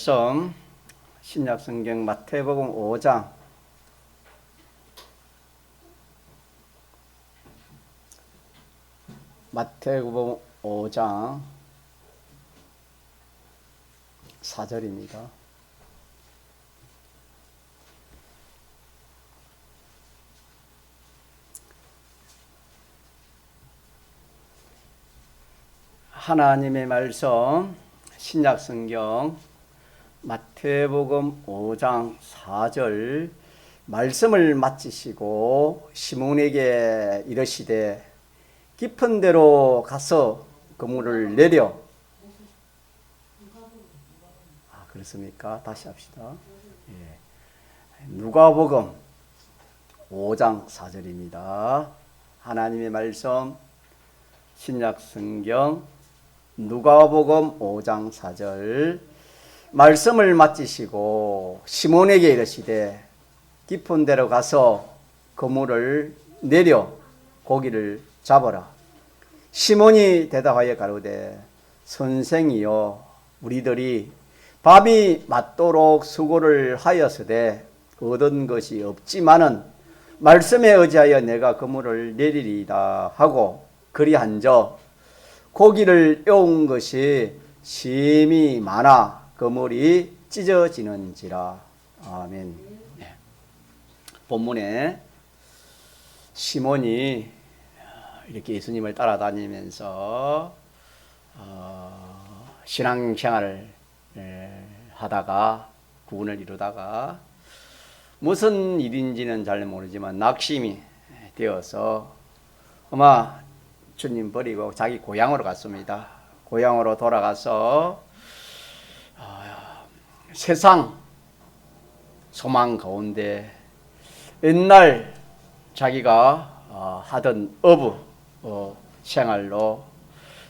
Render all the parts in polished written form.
말씀 신약성경 마태복음 5장 마태복음 5장 4절입니다. 하나님의 말씀 신약성경 마태복음 5장 4절 말씀을 마치시고 시몬에게 이르시되 깊은 데로 가서 그물을 내려. 그렇습니까? 다시 합시다. 누가복음 5장 4절입니다. 하나님의 말씀 신약성경 누가복음 5장 4절 말씀을 마치시고 시몬에게 이르시되 깊은 데로 가서 그물을 내려 고기를 잡아라. 시몬이 대답하여 가로되 선생이여 우리들이 밥이 맞도록 수고를 하였으되 얻은 것이 없지만은 말씀에 의지하여 내가 그물을 내리리이다 하고 그리한저 고기를 에운 것이 심히 많아 그물이 찢어지는지라. 아멘. 본문에 시몬이 이렇게 예수님을 따라다니면서 신앙생활을 하다가 구원을 이루다가 무슨 일인지는 잘 모르지만 낙심이 되어서 아마 주님 버리고 자기 고향으로 갔습니다. 고향으로 돌아가서 세상 소망 가운데 옛날 자기가 하던 어부 생활로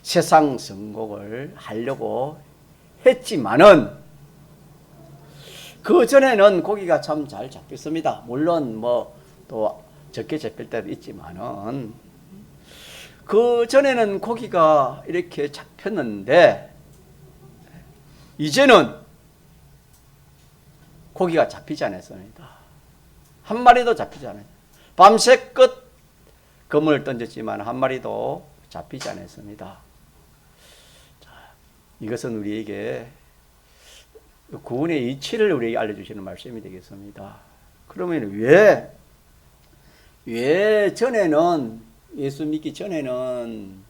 세상 성공을 하려고 했지만은 그 전에는 고기가 참 잘 잡혔습니다. 물론 뭐 또 적게 잡힐 때도 있지만은 그 전에는 고기가 이렇게 잡혔는데 이제는 고기가 잡히지 않았습니다. 한 마리도 잡히지 않았습니다. 밤새껏 그물을 던졌지만 한 마리도 잡히지 않았습니다. 자, 이것은 우리에게 구원의 이치를 우리에게 알려주시는 말씀이 되겠습니다. 그러면 왜 전에는 예수 믿기 전에는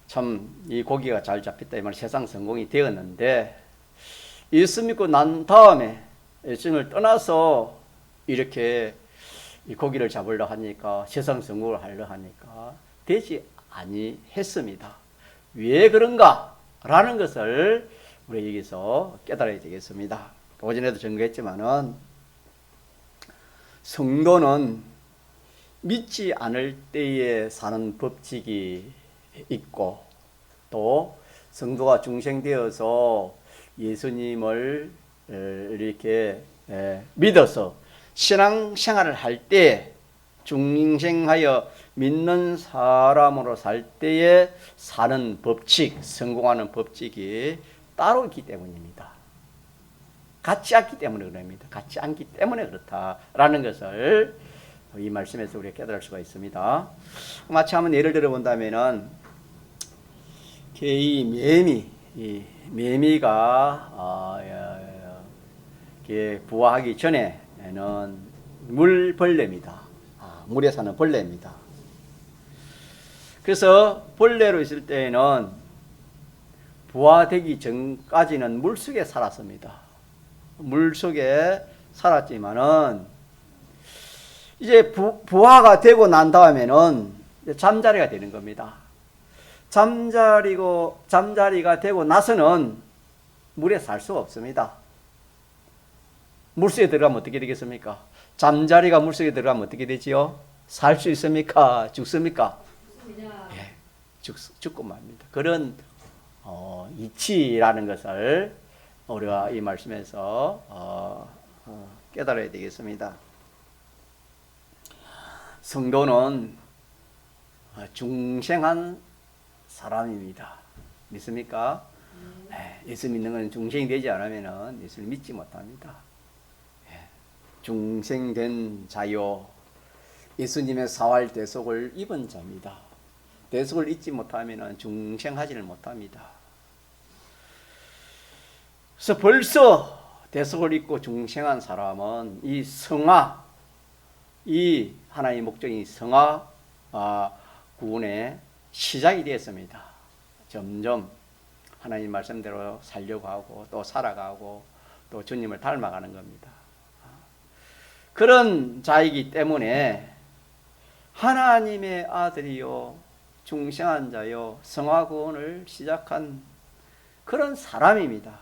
참 이 고기가 잘 잡혔다 이 말 세상 성공이 되었는데 예수 믿고 난 다음에 예수님을 떠나서 이렇게 이 고기를 잡으려 하니까 세상 성공을 하려 하니까 되지 아니했습니다. 왜 그런가? 라는 것을 우리 여기서 깨달아야 되겠습니다. 오전에도 증거했지만은 성도는 믿지 않을 때에 사는 법칙이 있고 또 성도가 중생되어서 예수님을 이렇게 믿어서 신앙생활을 할 때 중생하여 믿는 사람으로 살 때에 사는 법칙, 성공하는 법칙이 따로 있기 때문입니다. 같지 않기 때문에 그럽니다. 같지 않기 때문에 그렇다라는 것을 이 말씀에서 우리가 깨달을 수가 있습니다. 마치 한번 예를 들어 본다면은 이 매미가 부화하기 전에는 물벌레입니다. 물에 사는 벌레입니다. 그래서 벌레로 있을 때에는 부화되기 전까지는 물속에 살았습니다. 물속에 살았지만은 이제 부화가 되고 난 다음에는 잠자리가 되는 겁니다. 잠자리가 되고 나서는 물에 살 수가 없습니다. 물속에 들어가면 어떻게 되겠습니까? 잠자리가 물속에 들어가면 어떻게 되지요? 살 수 있습니까? 죽습니까? 예, 죽고 맙니다. 그런 이치라는 것을 우리가 이 말씀에서 깨달아야 되겠습니다. 성도는 중생한 사람입니다. 믿습니까? 예수 믿는 건 중생이 되지 않으면 예수를 믿지 못합니다. 중생된 자요, 예수님의 사활 대속을 입은 자입니다. 대속을 잊지 못하면 중생하지를 못합니다. 그래서 벌써 대속을 잊고 중생한 사람은 이 성화, 이 하나님의 목적인 성화 구원의 시작이 되었습니다. 점점 하나님 말씀대로 살려고 하고 또 살아가고 또 주님을 닮아가는 겁니다. 그런 자이기 때문에 하나님의 아들이요 중생한 자요 성화 구원을 시작한 그런 사람입니다.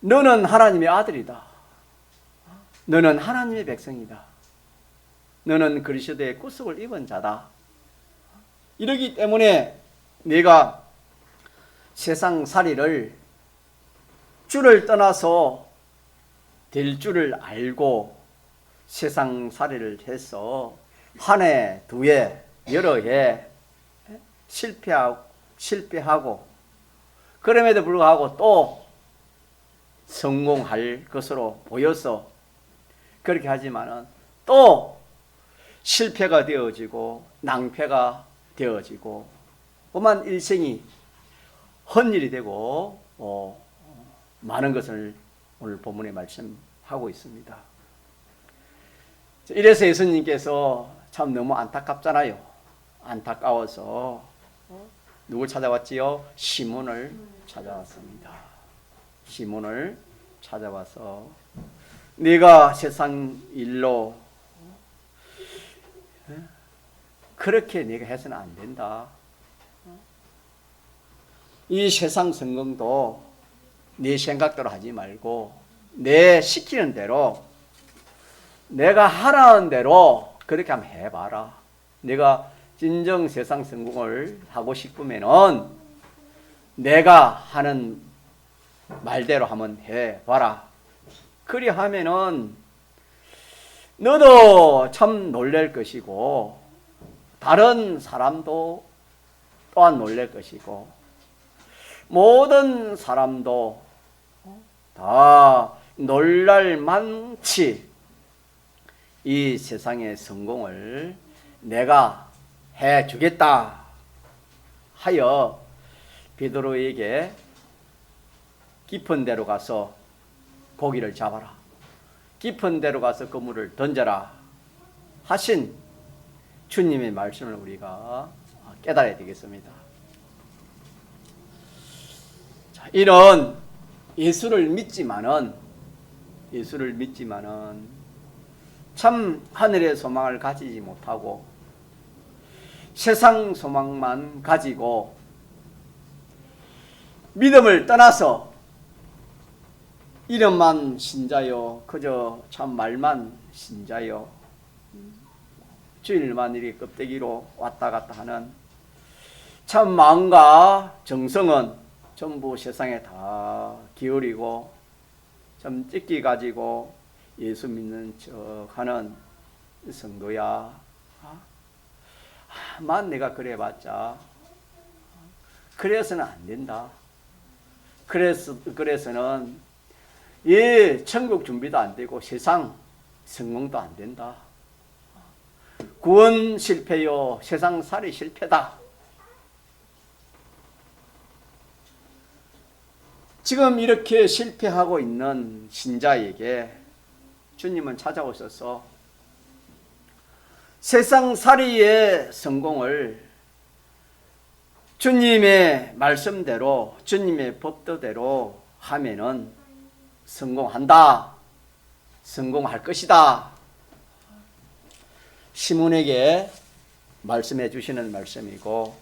너는 하나님의 아들이다. 너는 하나님의 백성이다. 너는 그리스도의 구속을 입은 자다. 이러기 때문에 내가 세상 살이를 주를 떠나서 될 줄을 알고 세상 살이를 해서 한 해, 두 해, 여러 해 실패하고 그럼에도 불구하고 또 성공할 것으로 보여서 그렇게 하지만은 또 실패가 되어지고 낭패가 되어지고 그만 일생이 헛일이 되고 많은 것을 오늘 본문에 말씀하고 있습니다. 이래서 예수님께서 참 너무 안타깝잖아요. 안타까워서 누굴 찾아왔지요? 시몬을 찾아왔습니다. 시몬을 찾아와서 네가 세상 일로 그렇게 네가 해서는 안 된다. 이 세상 성공도 네 생각대로 하지 말고 내 시키는 대로 내가 하라는 대로 그렇게 한번 해봐라. 내가 진정 세상 성공을 하고 싶으면은 내가 하는 말대로 한번 해봐라. 그리 하면은 너도 참 놀랄 것이고 다른 사람도 또한 놀랄 것이고 모든 사람도 다 놀랄 만치 이 세상의 성공을 내가 해주겠다 하여 베드로에게 깊은 데로 가서 고기를 잡아라. 깊은 데로 가서 그물을 던져라 하신 주님의 말씀을 우리가 깨달아야 되겠습니다. 자, 이런 예수를 믿지만은 참 하늘의 소망을 가지지 못하고 세상 소망만 가지고 믿음을 떠나서 이름만 신자요 그저 참 말만 신자요 주일만 이리 껍데기로 왔다 갔다 하는 참 마음과 정성은 전부 세상에 다 기울이고 좀 찢기 가지고 예수 믿는 척 하는 성도야. 만 내가 그래봤자 그래서는 안 된다. 그래서는 이 천국 준비도 안 되고 세상 성공도 안 된다. 구원 실패요 세상 살이 실패다. 지금 이렇게 실패하고 있는 신자에게 주님은 찾아오셔서 세상 살이의 성공을 주님의 말씀대로 주님의 법도대로 하면은 성공한다. 성공할 것이다. 시몬에게 말씀해 주시는 말씀이고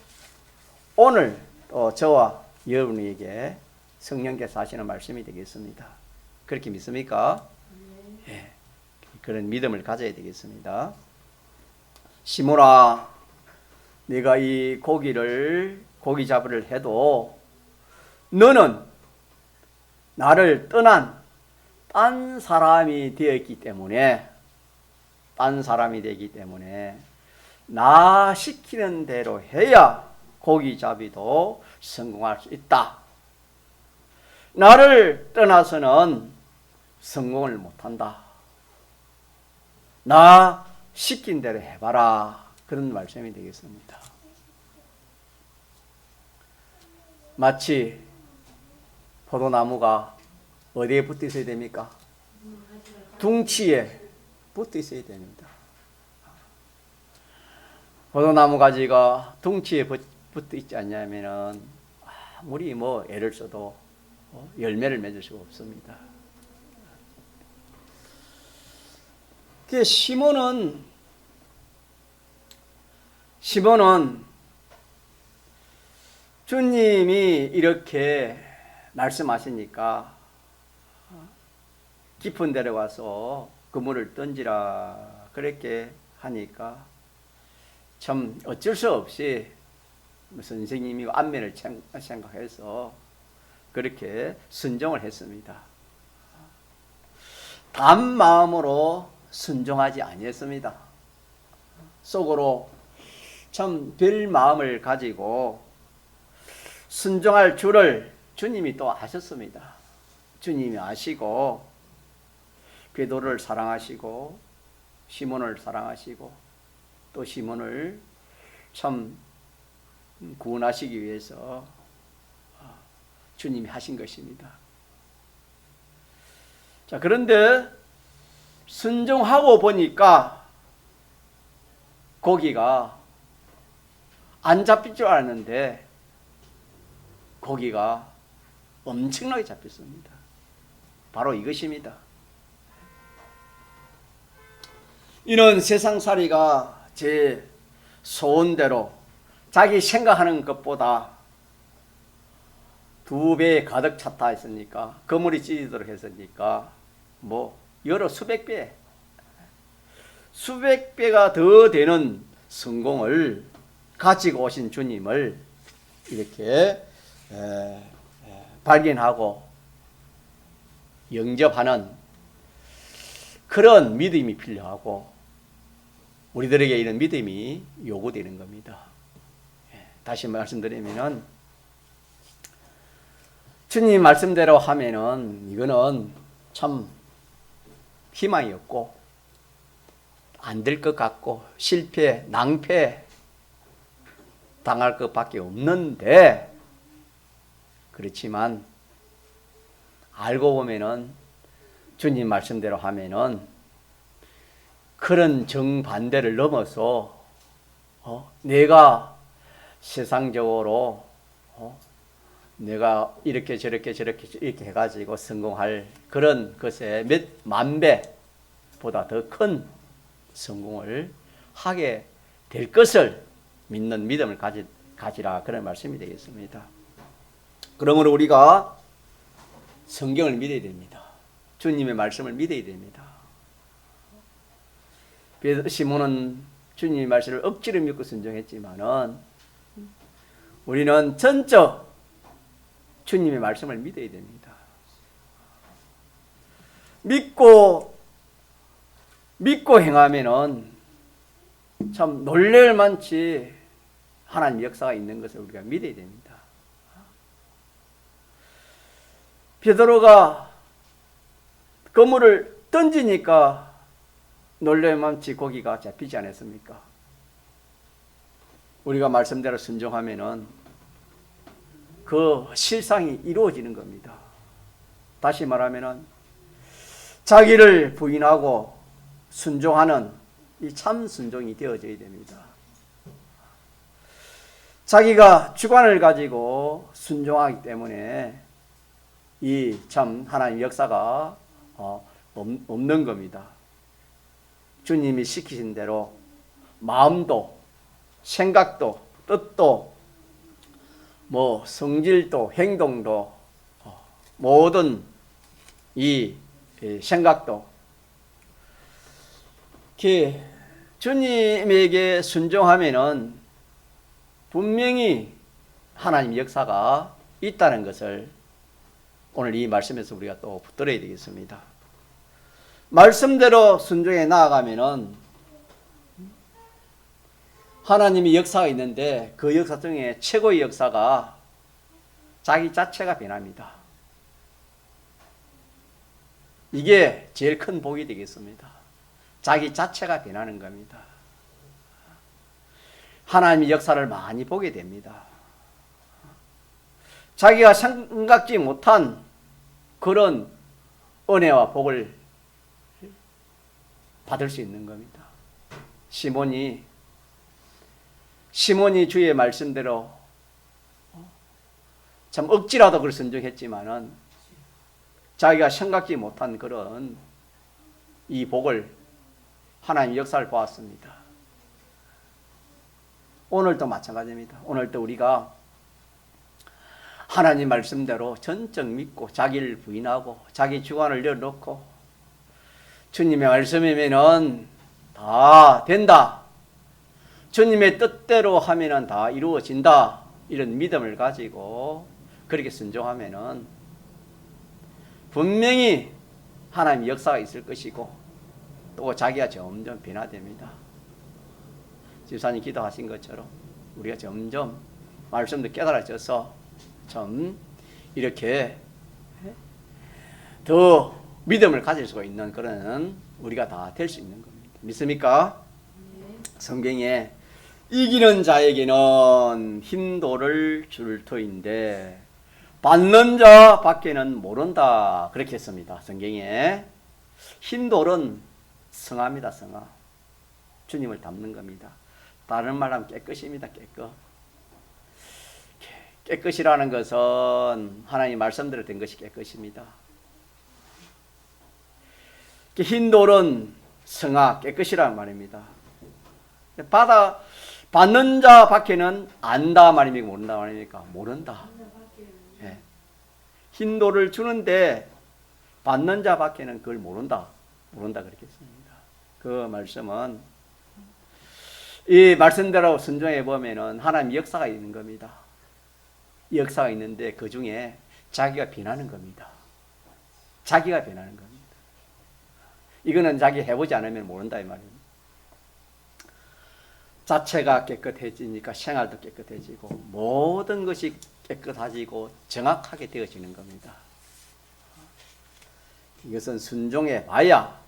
오늘 또 저와 여러분에게 성령께서 하시는 말씀이 되겠습니다. 그렇게 믿습니까? 예. 그런 믿음을 가져야 되겠습니다. 시몬아, 네가 이 고기 잡으를 해도 너는 나를 떠난 딴 사람이 되었기 때문에 나 시키는 대로 해야 고기잡이도 성공할 수 있다. 나를 떠나서는 성공을 못한다. 나 시킨 대로 해봐라. 그런 말씀이 되겠습니다. 마치 포도나무가 어디에 붙어 있어야 됩니까? 둥치에 붙어 있어야 됩니다. 포도나무 가지가 둥치에 붙어 있지 않냐면은 아무리 뭐 애를 써도 열매를 맺을 수가 없습니다. 그 시몬은 주님이 이렇게 말씀하시니까 깊은 데로 가서 그물을 던지라 그렇게 하니까 참 어쩔 수 없이 선생님이 안면을 생각해서 그렇게 순종을 했습니다. 단 마음으로 순종하지 아니했습니다. 속으로 참 별 마음을 가지고 순종할 줄을 주님이 또 아셨습니다. 주님이 아시고 베드로를 사랑하시고 시몬을 사랑하시고 또 시몬을 참 구원하시기 위해서 주님이 하신 것입니다. 자, 그런데 순종하고 보니까 고기가 안 잡힐 줄 알았는데 고기가 엄청나게 잡혔습니다. 바로 이것입니다. 이는 세상살이가 제 소원대로 자기 생각하는 것보다 2배 가득 찼다 했으니까 그물이 찢어지도록 했으니까 뭐 여러 수백 배가 더 되는 성공을 가지고 오신 주님을 이렇게 발견하고 영접하는 그런 믿음이 필요하고 우리들에게 이런 믿음이 요구되는 겁니다. 다시 말씀드리면은 주님 말씀대로 하면은 이거는 참 희망이 없고 안 될 것 같고 실패, 낭패 당할 것밖에 없는데 그렇지만 알고 보면은 주님 말씀대로 하면은 그런 정반대를 넘어서 내가 세상적으로 내가 이렇게 저렇게 이렇게 해가지고 성공할 그런 것에 몇 만 배보다 더 큰 성공을 하게 될 것을 믿는 믿음을 가지라 그런 말씀이 되겠습니다. 그러므로 우리가 성경을 믿어야 됩니다. 주님의 말씀을 믿어야 됩니다. 시몬은 주님의 말씀을 억지로 믿고 순종했지만은 우리는 전적 주님의 말씀을 믿어야 됩니다. 믿고 행하면은 참 놀랄 만치 하나님 역사가 있는 것을 우리가 믿어야 됩니다. 베드로가 그물을 던지니까 놀랄 만치 고기가 잡히지 않았습니까? 우리가 말씀대로 순종하면은 그 실상이 이루어지는 겁니다. 다시 말하면은 자기를 부인하고 순종하는 이 참 순종이 되어져야 됩니다. 자기가 주관을 가지고 순종하기 때문에 이 참 하나님 역사가 없는 겁니다. 주님이 시키신 대로 마음도 생각도 뜻도 뭐 성질도 행동도 모든 이 생각도 주님에게 순종하면은 분명히 하나님 역사가 있다는 것을 오늘 이 말씀에서 우리가 또 붙들어야 되겠습니다. 말씀대로 순종해 나아가면은 하나님의 역사가 있는데 그 역사 중에 최고의 역사가 자기 자체가 변합니다. 이게 제일 큰 복이 되겠습니다. 자기 자체가 변하는 겁니다. 하나님의 역사를 많이 보게 됩니다. 자기가 생각지 못한 그런 은혜와 복을 받을 수 있는 겁니다. 시몬이 주의 말씀대로 참 억지라도 그걸 순종했지만은 자기가 생각지 못한 그런 이 복을 하나님 역사를 보았습니다. 오늘도 마찬가지입니다. 오늘도 우리가 하나님 말씀대로 전적 믿고 자기를 부인하고 자기 주관을 내려놓고 주님의 말씀이면은 다 된다. 주님의 뜻대로 하면은 다 이루어진다. 이런 믿음을 가지고 그렇게 순종하면은 분명히 하나님 역사가 있을 것이고 또 자기가 점점 변화됩니다. 집사님 기도하신 것처럼 우리가 점점 말씀도 깨달아져서 좀 이렇게 더 믿음을 가질 수가 있는 그런 우리가 다 될 수 있는 겁니다. 믿습니까? 성경에 이기는 자에게는 힘도를 줄 터인데 받는 자 밖에는 모른다. 그렇게 했습니다. 성경에 힘돌은 성화입니다. 성화. 주님을 닮는 겁니다. 다른 말로 하면 깨끗입니다. 깨끗이라는 것은 하나님 말씀대로 된 것이 깨끗입니다. 흰돌은 성화, 깨끗이라는 말입니다. 받는 자 밖에는 안다 말입니까? 모른다 말입니까? 모른다. 예. 흰돌을 주는데 받는 자 밖에는 그걸 모른다. 그렇게 했습니다. 그 말씀은 이 말씀대로 순종해 보면은 하나님 역사가 있는 겁니다. 역사가 있는데 그 중에 자기가 변하는 겁니다. 자기가 변하는 겁니다. 이거는 자기 해보지 않으면 모른다 이 말입니다. 자체가 깨끗해지니까 생활도 깨끗해지고 모든 것이 깨끗해지고 정확하게 되어지는 겁니다. 이것은 순종해 봐야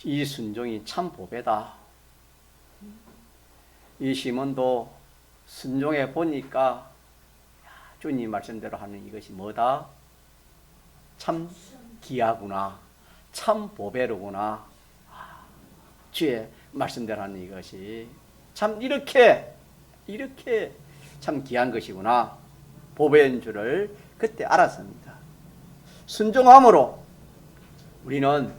이 순종이 참 보배다. 이 시몬도 순종해 보니까 주님 말씀대로 하는 이것이 뭐다? 참 귀하구나. 참 보배로구나. 주의 말씀대로 하는 이것이 참 이렇게 참 귀한 것이구나. 보배인 줄을 그때 알았습니다. 순종함으로 우리는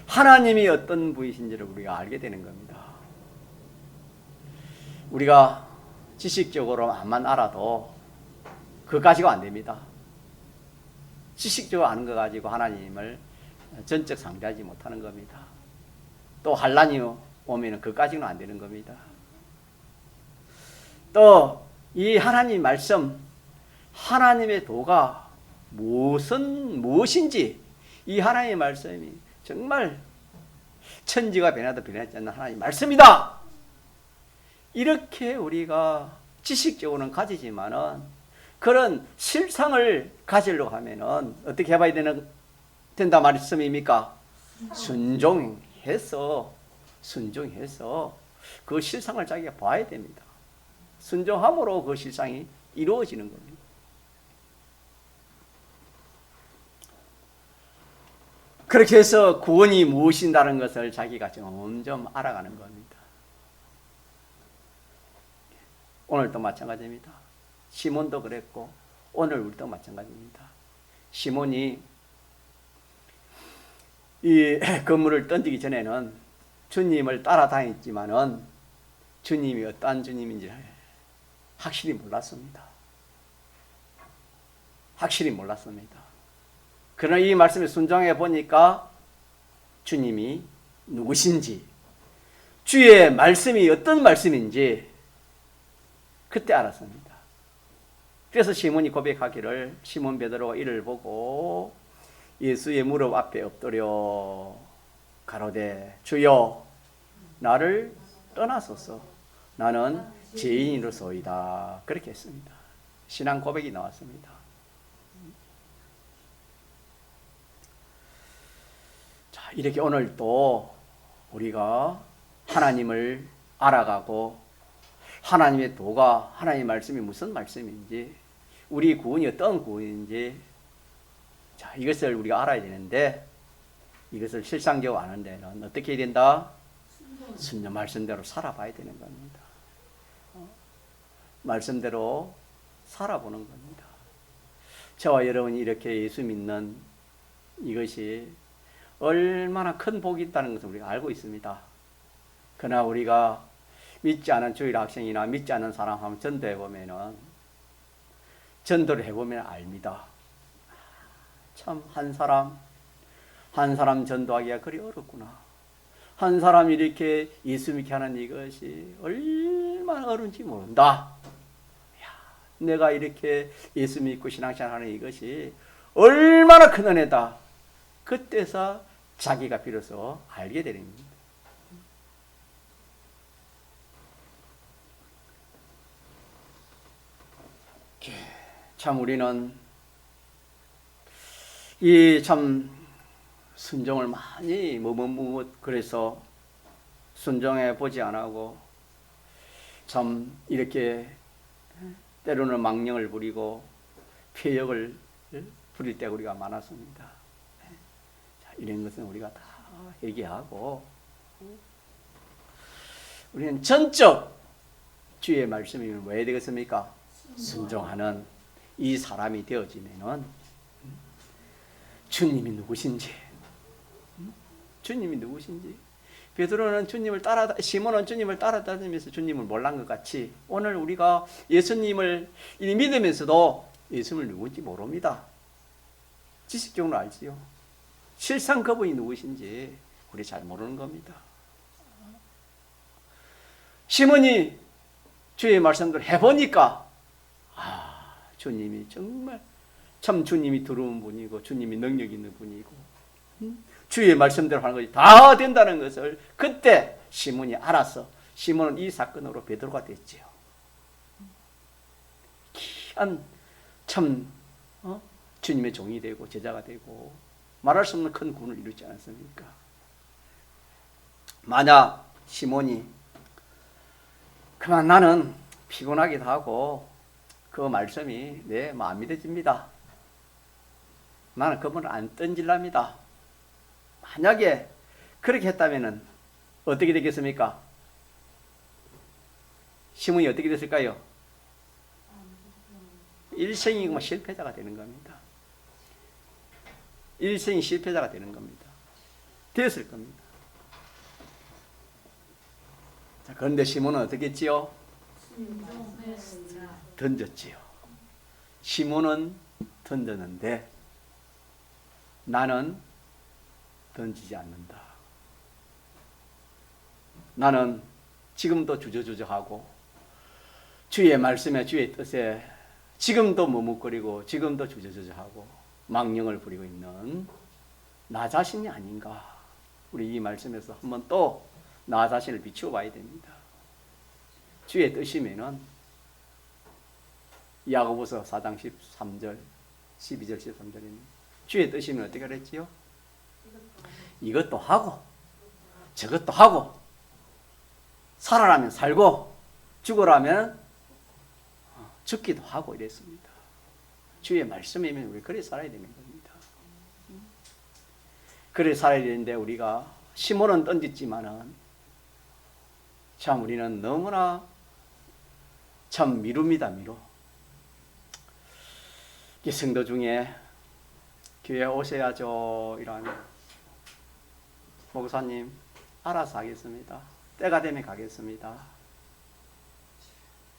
하나님이 어떤 분이신지를 우리가 알게 되는 겁니다. 우리가 지식적으로만 알아도 그거 가지고 안 됩니다. 지식적으로 아는 거 가지고 하나님을 전적 상대하지 못하는 겁니다. 또 환난이 오면 그까지는 안 되는 겁니다. 또 이 하나님 말씀, 하나님의 도가 무엇인지 이 하나님의 말씀이 정말 천지가 변해도 변하지 않는 하나님의 말씀이다. 이렇게 우리가 지식적으로는 가지지만은 그런 실상을 가지려고 하면은 어떻게 해봐야 된다 말씀입니까? 순종해서 그 실상을 자기가 봐야 됩니다. 순종함으로 그 실상이 이루어지는 겁니다. 그렇게 해서 구원이 무엇인다는 것을 자기가 점점 알아가는 겁니다. 오늘도 마찬가지입니다. 시몬도 그랬고 오늘 우리도 마찬가지입니다. 시몬이 이 그물을 던지기 전에는 주님을 따라다녔지만은 주님이 어떠한 주님인지 확실히 몰랐습니다. 그러나 이 말씀에 순종해 보니까 주님이 누구신지, 주의 말씀이 어떤 말씀인지 그때 알았습니다. 그래서 시몬이 고백하기를, 시몬 베드로가 이를 보고 예수의 무릎 앞에 엎드려 가로되 주여 나를 떠나소서. 나는 죄인으로서이다. 그렇게 했습니다. 신앙 고백이 나왔습니다. 자, 이렇게 오늘 또 우리가 하나님을 알아가고 하나님의 도가, 하나님의 말씀이 무슨 말씀인지, 우리 구원이 어떤 구원인지, 자, 이것을 우리가 알아야 되는데, 이것을 실상적으로 아는 데는 어떻게 해야 된다? 순전 말씀대로 살아봐야 되는 겁니다. 말씀대로 살아보는 겁니다. 저와 여러분이 이렇게 예수 믿는 이것이 얼마나 큰 복이 있다는 것을 우리가 알고 있습니다. 그러나 우리가 믿지 않은 주일 학생이나 믿지 않는 사람하고 전도해보면은, 전도를 해보면 압니다. 참, 한 사람 전도하기가 그리 어렵구나. 한 사람이 이렇게 예수 믿게 하는 이것이 얼마나 어려운지 모른다. 내가 이렇게 예수 믿고 신앙생활하는 이것이 얼마나 큰 은혜다. 그때서 자기가 비로소 알게 되는 겁니다. 참 우리는 이 참 순종을 많이 그래서 순종해 보지 않고 참 이렇게 때로는 망령을 부리고 폐역을 부릴 때가 우리가 많았습니다. 자, 이런 것은 우리가 다 얘기하고, 우리는 전적 주의 말씀이 왜 되겠습니까? 순종하는 이 사람이 되어지면은 주님이 누구신지, 베드로는 시몬은 주님을 따라다니면서 주님을 몰란 것 같이, 오늘 우리가 예수님을 믿으면서도 예수님을 누군지 모릅니다. 지식적으로 알지요. 실상 그분이 누구신지 우리 잘 모르는 겁니다. 시몬이 주의 말씀대로 해보니까 주님이 정말 참 주님이 들어온 분이고 주님이 능력 있는 분이고 주의 말씀대로 하는 것이 다 된다는 것을 그때 시몬이 알았어. 시몬은 이 사건으로 베드로가 됐지요. 귀한 참 주님의 종이 되고 제자가 되고 말할 수 없는 큰 구원을 이루지 않았습니까? 만약 시몬이 그만 나는 피곤하기도 하고 그 말씀이 내 마음 믿어집니다. 나는 그분을 안 던질랍니다. 만약에 그렇게 했다면 어떻게 되겠습니까? 시몬이 어떻게 됐을까요? 일생이 실패자가 되는 겁니다. 일생이 실패자가 되는 겁니다. 됐을 겁니다. 자, 그런데 시몬은 어떻게 했지요? 던졌지요. 시몬은 던졌는데 나는 던지지 않는다. 나는 지금도 주저주저하고 주의 말씀에 주의 뜻에 지금도 머뭇거리고 지금도 주저주저하고 망령을 부리고 있는 나 자신이 아닌가. 우리 이 말씀에서 한번 또 나 자신을 비추어 봐야 됩니다. 주의 뜻이면은 야고보서 4장 13절 12절 13절에는 주의 뜻이면 어떻게 그랬지요? 이것도 하고 저것도 하고 살아라면 살고 죽으라면 죽기도 하고 이랬습니다. 주의 말씀이면 우리 그래 살아야 되는 겁니다. 그래 살아야 되는데 우리가 시몬은 던졌지만은 참 우리는 너무나 참 미룹니다. 미루. 성도 중에 교회 오셔야죠 이러면 목사님 알아서 하겠습니다. 때가 되면 가겠습니다.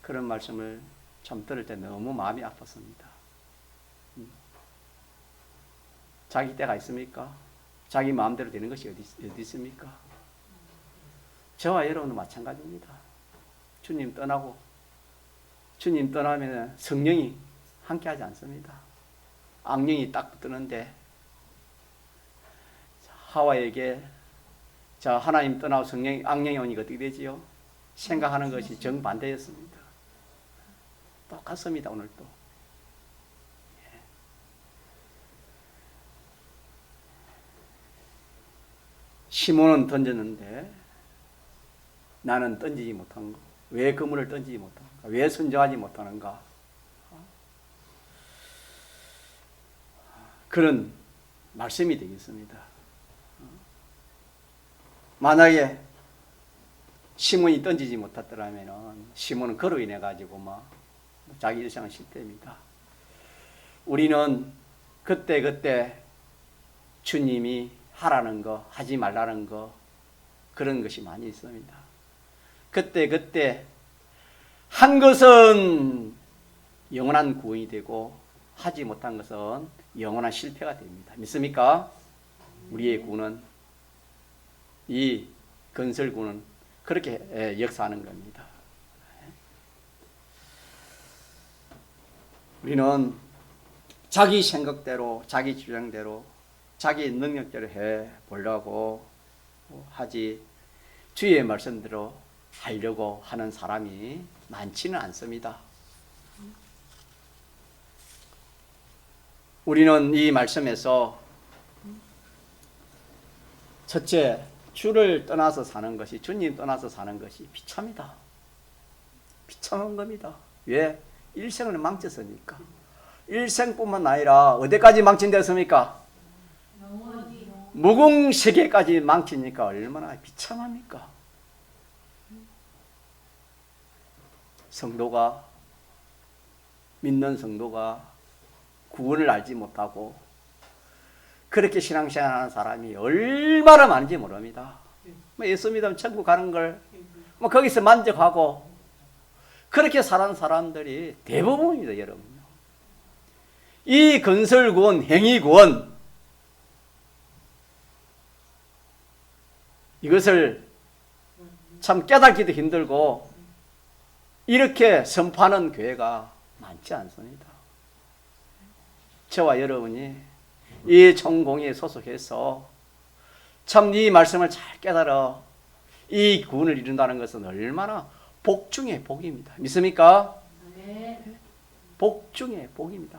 그런 말씀을 참 들을 때 너무 마음이 아팠습니다. 자기 때가 있습니까? 자기 마음대로 되는 것이 어디 있습니까? 저와 여러분도 마찬가지입니다. 주님 떠나면 성령이 함께하지 않습니다. 악령이 딱 붙드는데 하와에게 자 하나님 떠나고 악령이 오니까 어떻게 되지요? 생각하는 것이 정반대였습니다. 똑같습니다. 오늘도. 시몬은 던졌는데 나는 던지지 못한 거. 왜 그물을 던지지 못한가? 왜 순종하지 못하는가? 그런 말씀이 되겠습니다. 만약에 시몬이 던지지 못했더라면 시몬은 그로 인해 가지고 자기 일상은 실패입니다. 우리는 그때 주님이 하라는 거, 하지 말라는 거, 그런 것이 많이 있습니다. 그때 한 것은 영원한 구원이 되고 하지 못한 것은 영원한 실패가 됩니다. 믿습니까? 우리의 구원은, 이 건설구는 그렇게 역사하는 겁니다. 우리는 자기 생각대로, 자기 주장대로, 자기 능력대로 해 보려고 하지, 주의 말씀대로 하려고 하는 사람이 많지는 않습니다. 우리는 이 말씀에서 첫째, 주를 떠나서 사는 것이, 주님 떠나서 사는 것이 비참이다. 비참한 겁니다. 왜? 일생을 망쳤으니까. 일생뿐만 아니라 어디까지 망친댔습니까? 무궁세계까지 망치니까 얼마나 비참합니까? 성도가, 믿는 성도가 구원을 알지 못하고 그렇게 신앙생활하는 사람이 얼마나 많은지 모릅니다. 예수 믿으면 천국 가는 걸 거기서 만족하고 그렇게 사는 사람들이 대부분입니다, 여러분. 이 건설구원, 행위구원, 이것을 참 깨닫기도 힘들고 이렇게 선포하는 교회가 많지 않습니다. 저와 여러분이 이 총공에 소속해서 참 이 말씀을 잘 깨달아 이 구원을 이룬다는 것은 얼마나 복 중의 복입니다. 믿습니까? 네. 복 중의 복입니다.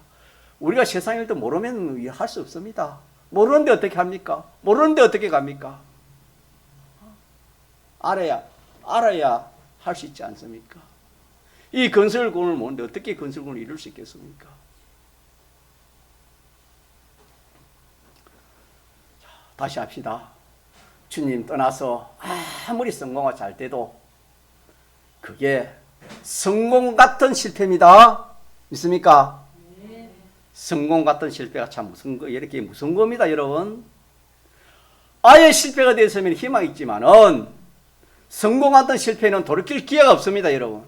우리가 세상 일도 모르면 할 수 없습니다. 모르는데 어떻게 합니까? 모르는데 어떻게 갑니까? 알아야 할 수 있지 않습니까? 이 건설구원을 모르는데 어떻게 건설구원을 이룰 수 있겠습니까? 자, 다시 합시다. 주님 떠나서 아무리 성공가 잘 돼도 그게 성공 같은 실패입니다. 믿습니까? 네. 성공 같은 실패가 참 이렇게 무슨 겁니다, 여러분. 아예 실패가 되었으면 희망이 있지만은 성공 같은 실패는 돌이킬 기회가 없습니다, 여러분.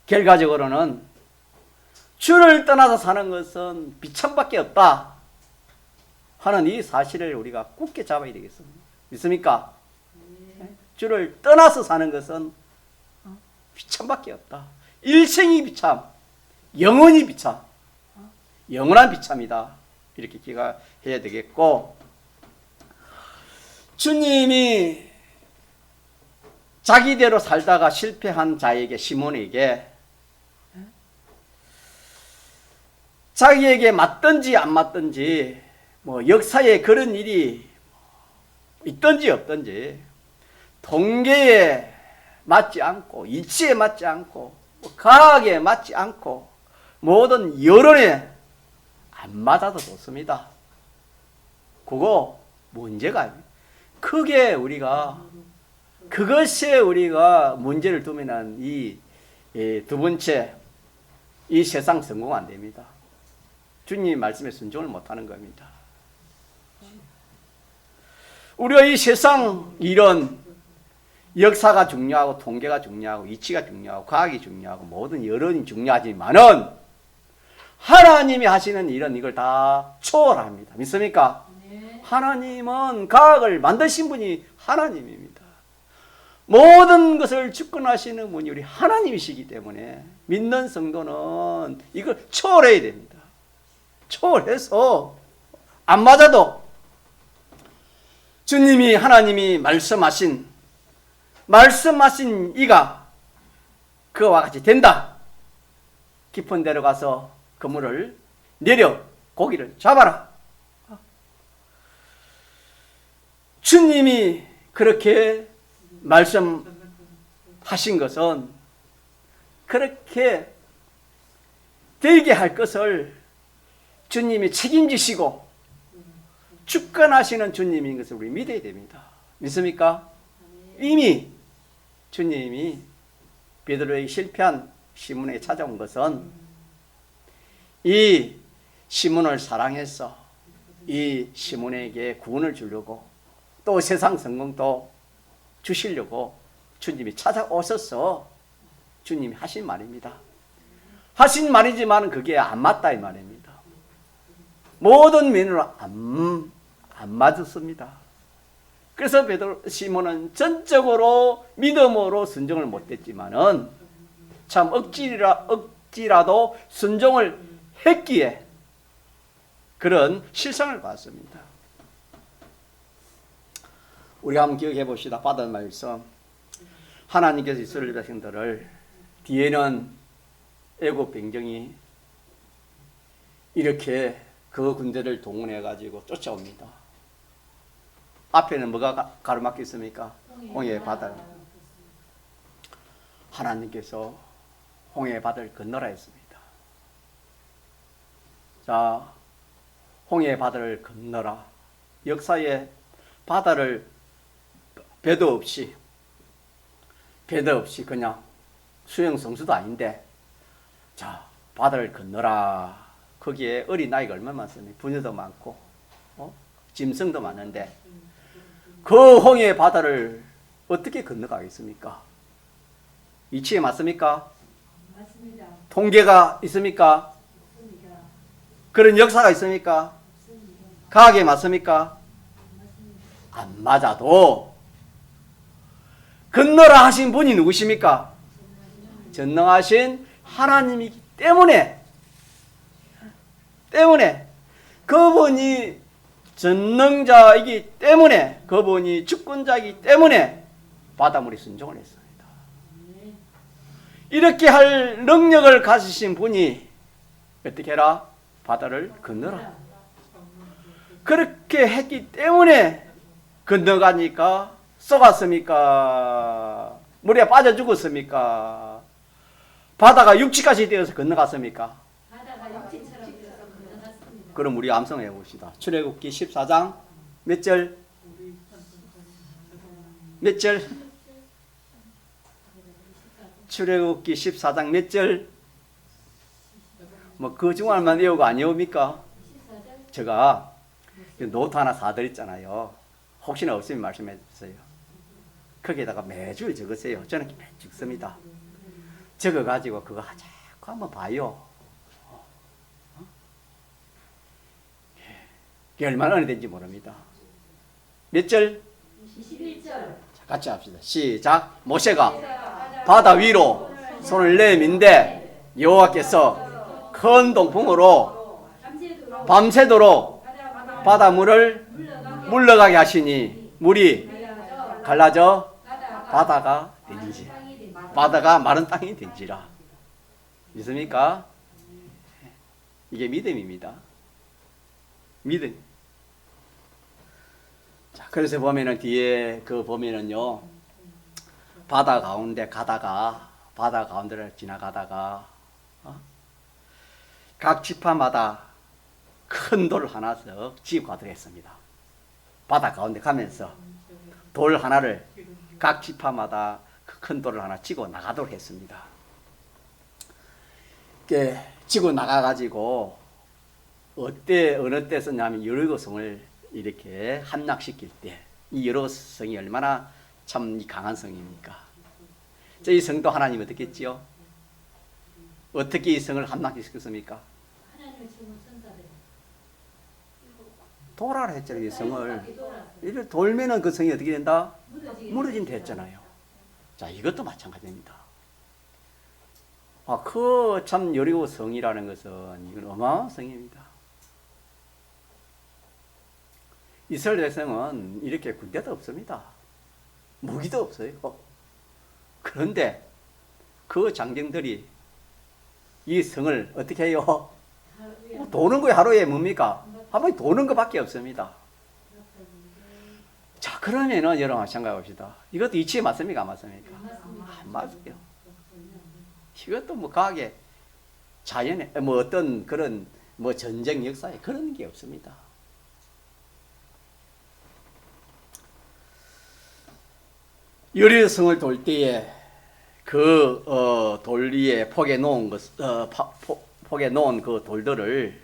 결과적으로는 주를 떠나서 사는 것은 비참밖에 없다 하는 이 사실을 우리가 굳게 잡아야 되겠습니다. 믿습니까? 네. 주를 떠나서 사는 것은 비참밖에 없다. 일생이 비참, 영원히 비참, 영원한 비참이다. 이렇게 기억해야 되겠고, 주님이 자기대로 살다가 실패한 자에게, 시몬에게 자기에게 맞든지 안 맞든지 역사에 그런 일이 있든지 없든지 통계에 맞지 않고 이치에 맞지 않고 과학에 맞지 않고 모든 여론에 안 맞아도 좋습니다. 그거 문제가 크게 그것에 우리가 문제를 두면은 이 두 번째, 이 세상 성공 안 됩니다. 주님 말씀에 순종을 못하는 겁니다. 우리가 이 세상 이런 역사가 중요하고 통계가 중요하고 이치가 중요하고 과학이 중요하고 모든 여론이 중요하지만은 하나님이 하시는 일은 이걸 다 초월합니다. 믿습니까? 네. 하나님은 과학을 만드신 분이 하나님입니다. 모든 것을 주권하시는 분이 우리 하나님이시기 때문에 믿는 성도는 이걸 초월해야 됩니다. 초월해서 안 맞아도 주님이 하나님이 말씀하신 이가 그와 같이 된다. 깊은 데로 가서 그물을 내려 고기를 잡아라. 주님이 그렇게 말씀하신 것은 그렇게 되게 할 것을 주님이 책임지시고 주권하시는 주님인 것을 우리 믿어야 됩니다. 믿습니까? 이미 주님이 베드로에게 실패한 시몬에게 찾아온 것은 이 시몬을 사랑해서 이 시몬에게 구원을 주려고 또 세상 성공도 주시려고 주님이 찾아오셔서 주님이 하신 말입니다. 하신 말이지만 그게 안 맞다 이 말입니다. 모든 면으로 안 맞았습니다. 그래서 시몬은 전적으로 믿음으로 순종을 못했지만은 참 억지라도 순종을 했기에 그런 실상을 봤습니다. 우리 한번 기억해 봅시다. 받은 말씀. 하나님께서 이스라엘 백성들을 뒤에는 애국 병정이 이렇게 그 군대를 동원해 가지고 쫓아옵니다. 앞에는 뭐가 가로막혀 있습니까? 홍해의 바다. 하나님께서 홍해의 바다를 건너라 했습니다. 자, 홍해의 바다를 건너라. 역사의 바다를 배도 없이 그냥 수영 성수도 아닌데, 자, 바다를 건너라. 거기에 어린아이가 얼마나 많습니까? 부녀도 많고 짐승도 많은데 그 홍해의 바다를 어떻게 건너가겠습니까? 이치에 맞습니까? 맞습니다. 통계가 있습니까? 없습니다. 그런 역사가 있습니까? 없습니다. 과학에 맞습니까? 맞습니다. 안 맞아도 건너라 하신 분이 누구십니까? 전능하신 하나님이기 때문에 그분이 전능자이기 때문에 그분이 주권자이기 때문에 바닷물이 순종을 했습니다. 이렇게 할 능력을 가지신 분이 어떻게 해라? 바다를 건너라. 그렇게 했기 때문에 건너가니까 썩었습니까? 물에 빠져 죽었습니까? 바다가 육지까지 되어서 건너갔습니까? 바다가 육지처럼 되어서 건너갔습니다. 그럼 우리 암송해 봅시다. 출애굽기 14장 몇 절? 몇 절? 출애굽기 14장 몇 절? 뭐 그 중알만 외우고 안 외웁니까? 제가 노트 하나 사드렸잖아요. 혹시나 없으면 말씀해 주세요. 거기에다가 매주 적으세요. 저는 매주 적습니다. 적어가지고 그거 자꾸 한번 봐요. 그게 얼마나 은혜된지 모릅니다. 몇 절? 21절. 같이 합시다. 시작. 모세가 바다 위로 손을 내민데 여호와께서 큰 동풍으로 밤새도록 바닷물을 물러가게 하시니 물이 갈라져 바다가 된지, 바다가 마른 땅이 된지라. 믿습니까? 이게 믿음입니다. 믿음. 자, 그래서 보면은 뒤에 그 보면은요, 바다 가운데 가다가, 바다 가운데를 지나가다가 각 지파마다 큰 돌 하나씩 지고 가도록 했습니다. 바다 가운데 가면서 돌 하나를 각 지파마다 그 큰 돌을 하나 지고 나가도록 했습니다. 이렇게 지고 나가가지고 어느 때 썼냐면 여리고성을 이렇게 함락시킬 때, 이 여리고성이 얼마나 참 강한 성입니까? 이 성도 하나님 어떻게 했지요? 어떻게 이 성을 함락시켰습니까? 하나님의 지금 천사들. 돌아라 했잖아요. 이 성을 이렇게 돌면은 그 성이 어떻게 된다? 무너진다 했잖아요. 자, 이것도 마찬가지입니다. 그 참 여리고 성이라는 것은 이건 어마어마한 성입니다. 이스라엘 백성은 이렇게 군대도 없습니다. 무기도 없어요. 그런데 그 장정들이 이 성을 어떻게 해요? 도는 거에 하루에 뭡니까? 한 번에 도는 것밖에 없습니다. 자, 그러면은 여러분 생각해 봅시다. 이것도 이치에 맞습니까? 안 맞습니까? 안 맞아요. 이것도 뭐 과학의 자연의 뭐 어떤 그런 뭐 전쟁 역사에 그런 게 없습니다. 여리고성을 돌 때에 그 돌 위에 폭에 놓은 폭에 놓은 그 돌들을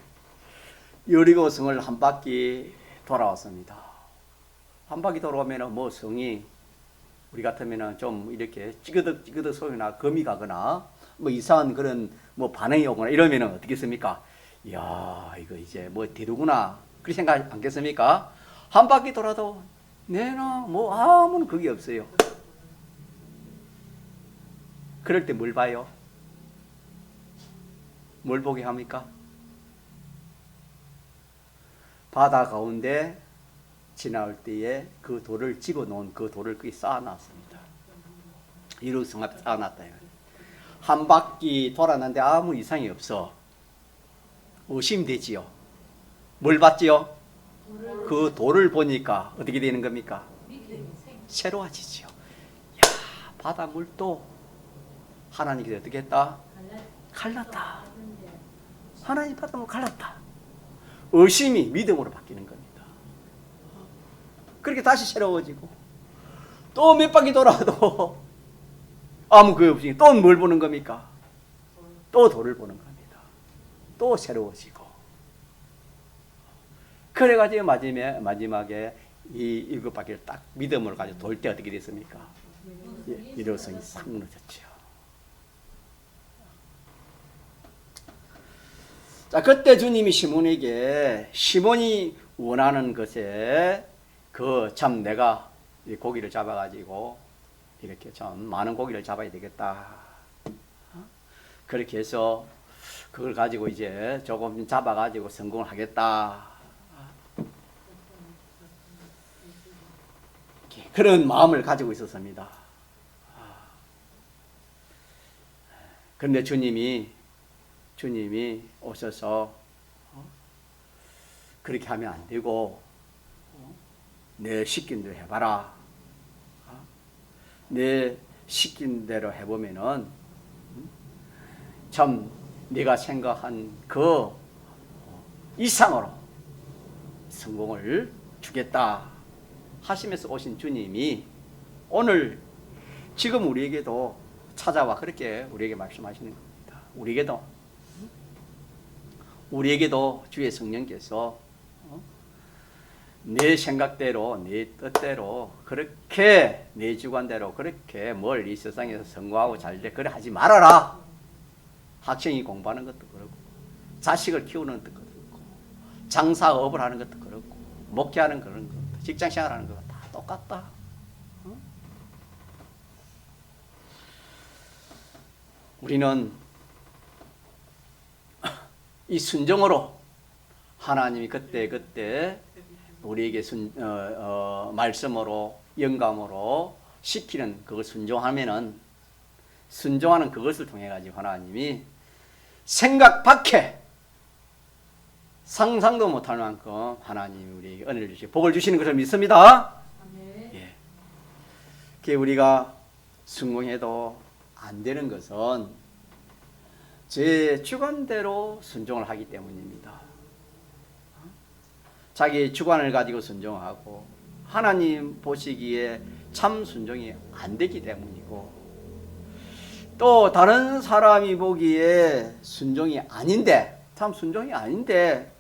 여리고성을 한 바퀴 돌아왔습니다. 한 바퀴 돌아오면은 뭐 성이 우리 같으면은 좀 이렇게 찌그덕 소리나 금이 가거나 뭐 이상한 그런 뭐 반응이 오거나 이러면은 어떻겠습니까? 이야, 이거 이제 뭐 대두구나. 그렇게 생각 않겠습니까? 한 바퀴 돌아도 내나 뭐 아무런 그게 없어요. 그럴 때 뭘 봐요? 뭘 보게 합니까? 바다 가운데 지나올 때에 그 돌을 집어놓은 그 돌을 거기 쌓아놨습니다. 이루성 앞에 쌓아놨다. 한 바퀴 돌았는데 아무 이상이 없어. 의심되지요. 뭘 봤지요? 그 돌을 보니까 어떻게 되는 겁니까? 새로워지지요. 야, 바닷물도 하나님께서 어떻게 했다? 갈랐다. 하나님 바닷물 갈랐다. 의심이 믿음으로 바뀌는 겁니다. 그렇게 다시 새로워지고 또 몇 바퀴 돌아도 아무 그 없이 또 뭘 보는 겁니까? 또 돌을 보는 겁니다. 또 새로워지고 그래가지고 마지막에 이 일곱 바퀴를 딱 믿음으로 가지고 돌 때 어떻게 됐습니까? 이로성이 싹 무너졌죠. 자, 그때 주님이 시몬이 원하는 것에 그 참 내가 이 고기를 잡아가지고 이렇게 참 많은 고기를 잡아야 되겠다. 그렇게 해서 그걸 가지고 이제 조금 잡아가지고 성공을 하겠다. 그런 마음을 가지고 있었습니다. 그런데 주님이 오셔서 그렇게 하면 안 되고 내 시킨 대로 해봐라. 내 시킨 대로 해보면은 참 네가 생각한 그 이상으로 성공을 주겠다 하시면서 오신 주님이 오늘 지금 우리에게도 찾아와 그렇게 우리에게 말씀하시는 겁니다. 우리에게도 주의 성령께서 내 생각대로 내 뜻대로 그렇게 내 주관대로 그렇게 뭘 이 세상에서 성공하고 잘돼 그래 하지 말아라. 학생이 공부하는 것도 그렇고 자식을 키우는 것도 그렇고 장사업을 하는 것도 그렇고 목회하는 그런 것 직장생활하는 것 다 똑같다. 우리는 이 순종으로 하나님이 그때 우리에게 말씀으로 영감으로 시키는 그걸 순종하는 그것을 통해 가지고 하나님이 생각 밖에 상상도 못할 만큼 하나님이 우리에게 은혜를 주시고 복을 주시는 것을 믿습니다. 예. 그게 우리가 순종해도 안 되는 것은 제 주관대로 순종을 하기 때문입니다. 자기 주관을 가지고 순종하고 하나님 보시기에 참 순종이 안 되기 때문이고 또 다른 사람이 보기에 순종이 아닌데 참 순종이 아닌데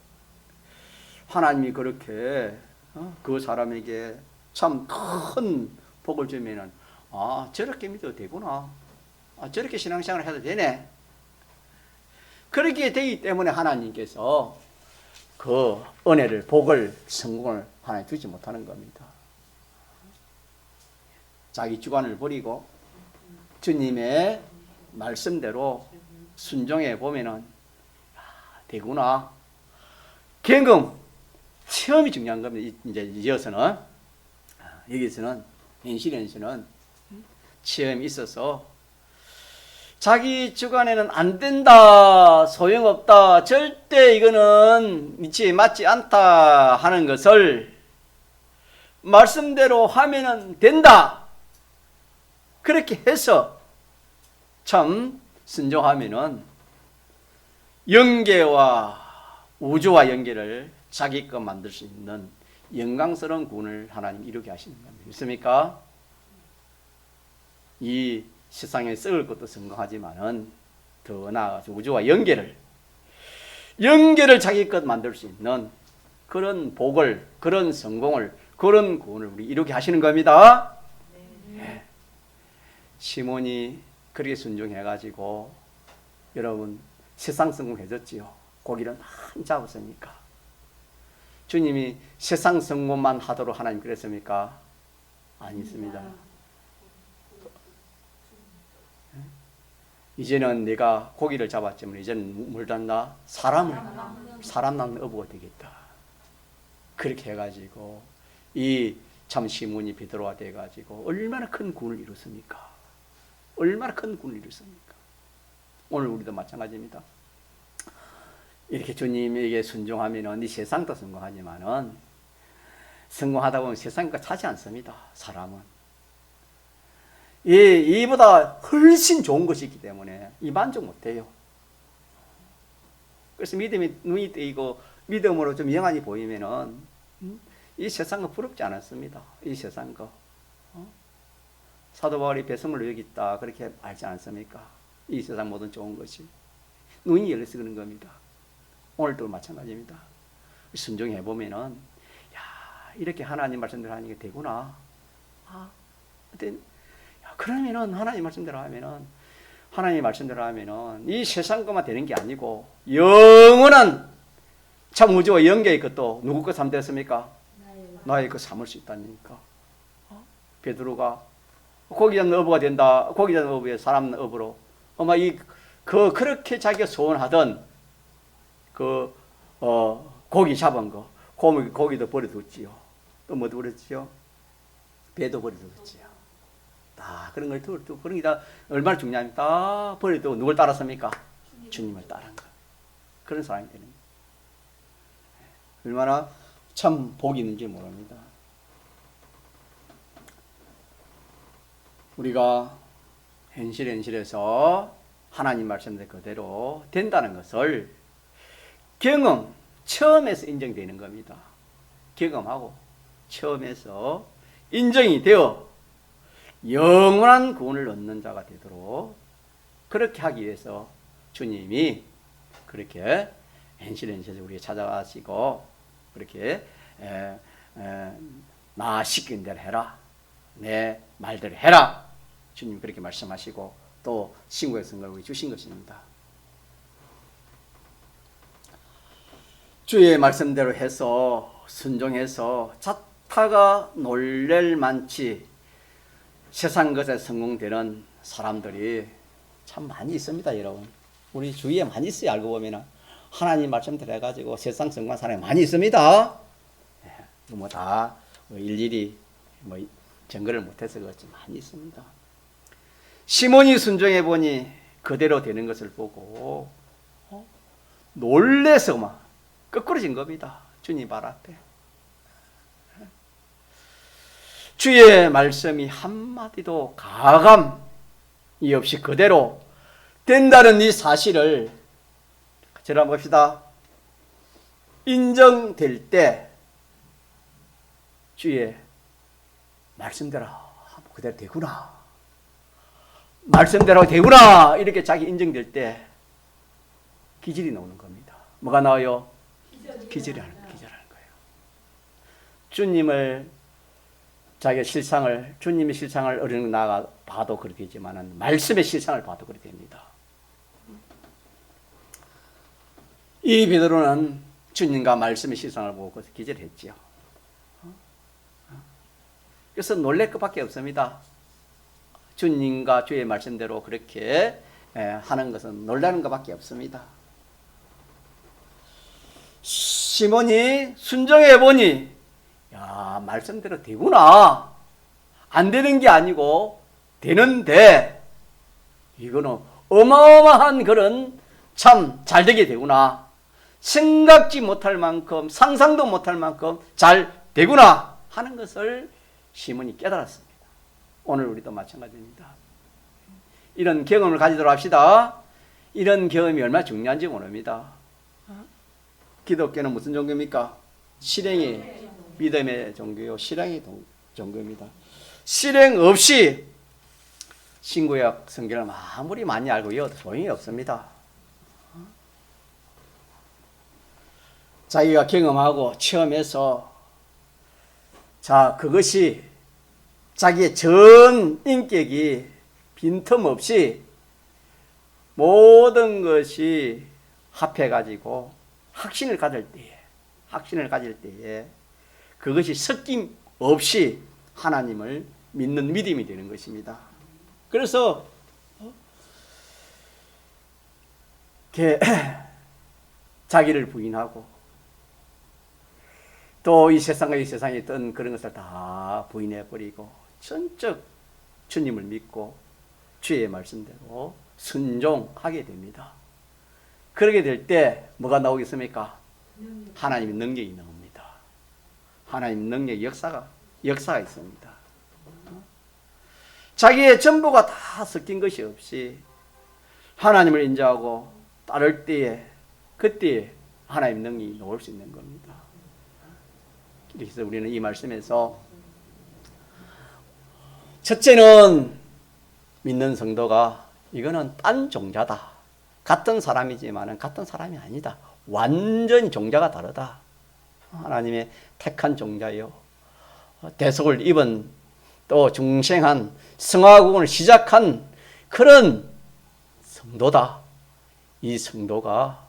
하나님이 그렇게 그 사람에게 참 큰 복을 주면은 아 저렇게 믿어도 되구나. 아 저렇게 신앙생활을 해도 되네. 그렇게 되기 때문에 하나님께서 그 은혜를 복을 성공을 하나님 주지 못하는 겁니다. 자기 주관을 버리고 주님의 말씀대로 순종해 보면은 되구나. 경금 체험이 중요한 겁니다. 이제 이어서는 여기서는 현실에서는 체험이 있어서 자기 주관에는 안 된다, 소용없다, 절대 이거는 미치에 맞지 않다 하는 것을 말씀대로 하면은 된다. 그렇게 해서 참 순종하면은 영계와 우주와 연계를 자기 것 만들 수 있는 영광스러운 구원을 하나님 이루게 하시는 겁니다. 믿습니까? 이 세상에 썩을 것도 성공하지만은 더 나아가서 우주와 연계를 자기 것 만들 수 있는 그런 복을, 그런 성공을, 그런 구원을 우리 이루게 하시는 겁니다. 네. 시몬이 그렇게 순종해가지고 여러분 세상 성공해졌지요. 고기를 많이 잡았으니까. 주님이 세상 성공만 하도록 하나님 그랬습니까? 아니습니다. 이제는 내가 고기를 잡았지만 이제는 뭘 잡나? 사람 낳는 어부가 되겠다. 그렇게 해가지고 이 참 시몬이 베드로가 돼가지고 얼마나 큰 구원을 이뤘습니까? 얼마나 큰 구원을 이뤘습니까? 오늘 우리도 마찬가지입니다. 이렇게 주님에게 순종하면은 이 세상도 성공하지만은 성공하다 보면 세상과 차지 않습니다. 사람은 이보다 훨씬 좋은 것이 있기 때문에 이 만족 못해요. 그래서 믿음이 눈이 뜨이고 믿음으로 좀 영안이 보이면은 이 세상과 부럽지 않았습니다. 이 세상과 사도 바울이 배설물로 여기 있다 그렇게 알지 않습니까? 이 세상 모든 좋은 것이 눈이 열려서 그런 겁니다. 오늘도 마찬가지입니다. 순종해 보면은 야 이렇게 하나님 말씀대로 하는 게 되구나. 그러면은 하나님 말씀대로 하면은 이 세상 것만 되는 게 아니고 영원한 참 우주와 연계의 것도 누구 것 삼됐습니까? 나의 것 삼을 수 있다니까. 베드로가 고기 잡는 어부가 된다. 고기 잡는 어부에 사람 어부로. 아마 그렇게 자기가 소원하던 고기 잡은 거, 고기도 버려뒀지요. 또 뭐도 버렸지요? 배도 버려뒀지요. 다 그런 걸 또 그런 게 다 얼마나 중요합니까? 다 버려도 누굴 따랐습니까? 주님을 따른 거. 그런 사람이 되는 거예요. 얼마나 참 복이 있는지 모릅니다. 우리가 현실에서 하나님 말씀대로 그대로 된다는 것을 처음에서 인정되는 겁니다. 경험하고 처음에서 인정이 되어 영원한 구원을 얻는 자가 되도록 그렇게 하기 위해서 주님이 그렇게 현실에서 우리가 찾아가시고 그렇게 나 시킨 대로 해라. 내 말대로 해라. 주님 그렇게 말씀하시고 또 신고의 성경을 주신 것입니다. 주의 말씀대로 해서 순종해서 자타가 놀랄 만치 세상 것에 성공되는 사람들이 참 많이 있습니다, 여러분. 우리 주위에 많이 있어요. 알고 보면은 하나님 말씀대로 해가지고 세상 성공한 사람이 많이 있습니다. 뭐 다 일일이 증거를 못해서 그렇지 많이 있습니다. 시몬이 순종해 보니 그대로 되는 것을 보고 놀래서 막 거꾸러진 겁니다. 주님 발 앞에. 주의 말씀이 한마디도 가감이 없이 그대로 된다는 이 사실을 같이 한번 봅시다. 인정될 때 주의 말씀대로 그대로 되구나. 말씀대로 되구나. 이렇게 자기 인정될 때 기질이 나오는 겁니다. 뭐가 나와요? 기절하는 거예요. 주님의 실상을 어린 나가 봐도 그렇게 되지만은 말씀의 실상을 봐도 그렇게 됩니다. 이 베드로는 주님과 말씀의 실상을 보고 기절했지요. 그래서 놀랄 것밖에 없습니다. 주님과 주의 말씀대로 그렇게 하는 것은 놀라는 것밖에 없습니다. 시몬이 순종해 보니 야, 말씀대로 되구나. 안 되는 게 아니고 되는데 이거는 어마어마한 그런 참 잘 되게 되구나. 생각지 못할 만큼 상상도 못할 만큼 잘 되구나 하는 것을 시몬이 깨달았습니다. 오늘 우리도 마찬가지입니다. 이런 경험을 가지도록 합시다. 이런 경험이 얼마나 중요한지 모릅니다. 기독교는 무슨 종교입니까? 실행이 믿음의 종교요, 실행이 종교입니다. 실행 없이 신구약 성경을 아무리 많이 알고 이어도 소용이 없습니다. 자기가 경험하고 체험해서 자, 그것이 자기의 전 인격이 빈틈없이 모든 것이 합해가지고 확신을 가질 때에 그것이 섞임 없이 하나님을 믿는 믿음이 되는 것입니다. 그래서 자기를 부인하고 또 이 세상과 이 세상에 있던 그런 것을 다 부인해버리고 전적 주님을 믿고 주의 말씀대로 순종하게 됩니다. 그러게 될 때 뭐가 나오겠습니까? 하나님의 능력이 나옵니다. 하나님의 능력의 역사가 있습니다. 자기의 전부가 다 섞인 것이 없이 하나님을 인정하고 따를 때에 그때에 하나님의 능력이 나올 수 있는 겁니다. 그래서 우리는 이 말씀에서 첫째는 믿는 성도가 이거는 딴 종자다. 같은 사람이지만 같은 사람이 아니다. 완전히 종자가 다르다. 하나님의 택한 종자요. 대속을 입은 또 중생한 성화국을 시작한 그런 성도다. 이 성도가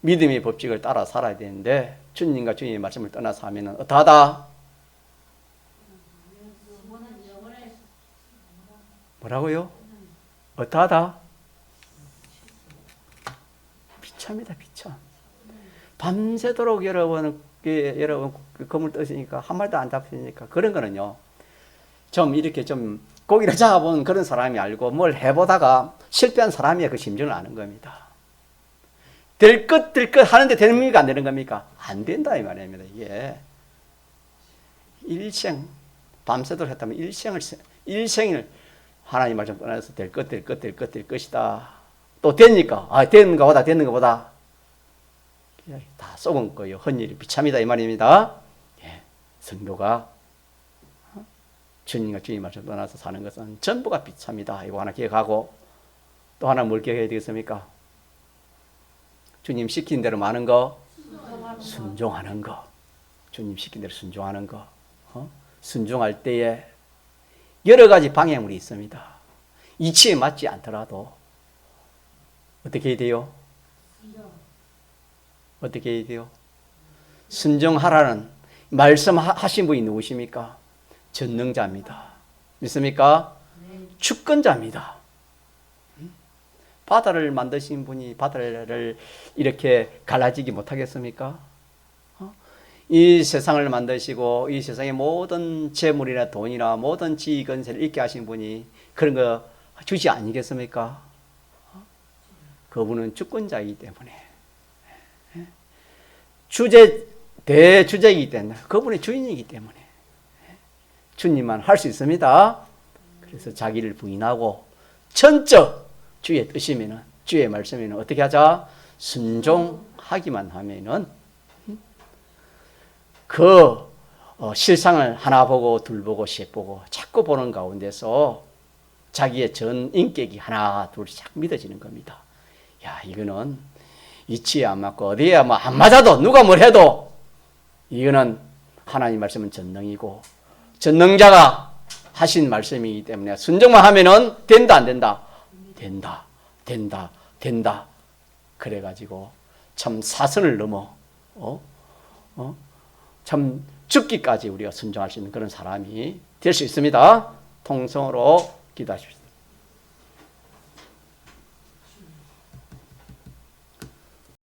믿음의 법칙을 따라 살아야 되는데 주님과 주님의 말씀을 떠나서 하면 어떠하다? 뭐라고요? 어떠하다? 비참이다, 비참. 밤새도록 여러분 검을 뜨시니까 한 마리도 안 잡히니까 그런 거는요. 좀 이렇게 좀 고기를 잡아본 그런 사람이 알고 뭘 해보다가 실패한 사람이 그 심정을 아는 겁니다. 될 것 하는데 되는 겁니까? 안 되는 겁니까? 안 된다 이 말입니다. 이게 일생 밤새도록 했다면 일생을 하나님 말씀 떠나서 될 것이다. 또 되니까 되는가 보다 다 썩은 거요. 헛일이 비참이다 이 말입니다. 예, 성도가 주님과 주님 말씀 떠나서 사는 것은 전부가 비참이다. 이거 하나 기억하고 또 하나 뭘 기억해야 되겠습니까? 주님 시킨 대로 많은 거 순종하는 거. 주님 시킨 대로 순종하는 거. 순종할 때에 여러 가지 방향물이 있습니다. 이치에 맞지 않더라도 어떻게 해야 돼요? 어떻게 해야 돼요? 순종하라는 말씀하신 분이 누구십니까? 전능자입니다. 믿습니까? 주권자입니다. 바다를 만드신 분이 바다를 이렇게 갈라지게 못하겠습니까? 이 세상을 만드시고 이 세상의 모든 재물이나 돈이나 모든 지위 건세를 있게 하신 분이 그런 거 주시 아니겠습니까? 그분은 주권자이기 때문에 대주제이기 때문에 그분의 주인이기 때문에 주님만 할 수 있습니다. 그래서 자기를 부인하고 전적 주의 뜻이면은 주의 말씀에는 어떻게 하자? 순종하기만 하면은 그 실상을 하나 보고 둘 보고 셋 보고 자꾸 보는 가운데서 자기의 전 인격이 하나 둘씩 믿어지는 겁니다. 야, 이거는 이치에 안 맞고 어디에 안 맞아도 누가 뭘 해도 이거는 하나님 말씀은 전능이고 전능자가 하신 말씀이기 때문에 순종만 하면은 된다 안 된다? 된다. 그래가지고 참 사선을 넘어 참 죽기까지 우리가 순종할 수 있는 그런 사람이 될 수 있습니다. 통성으로 기도하십시오.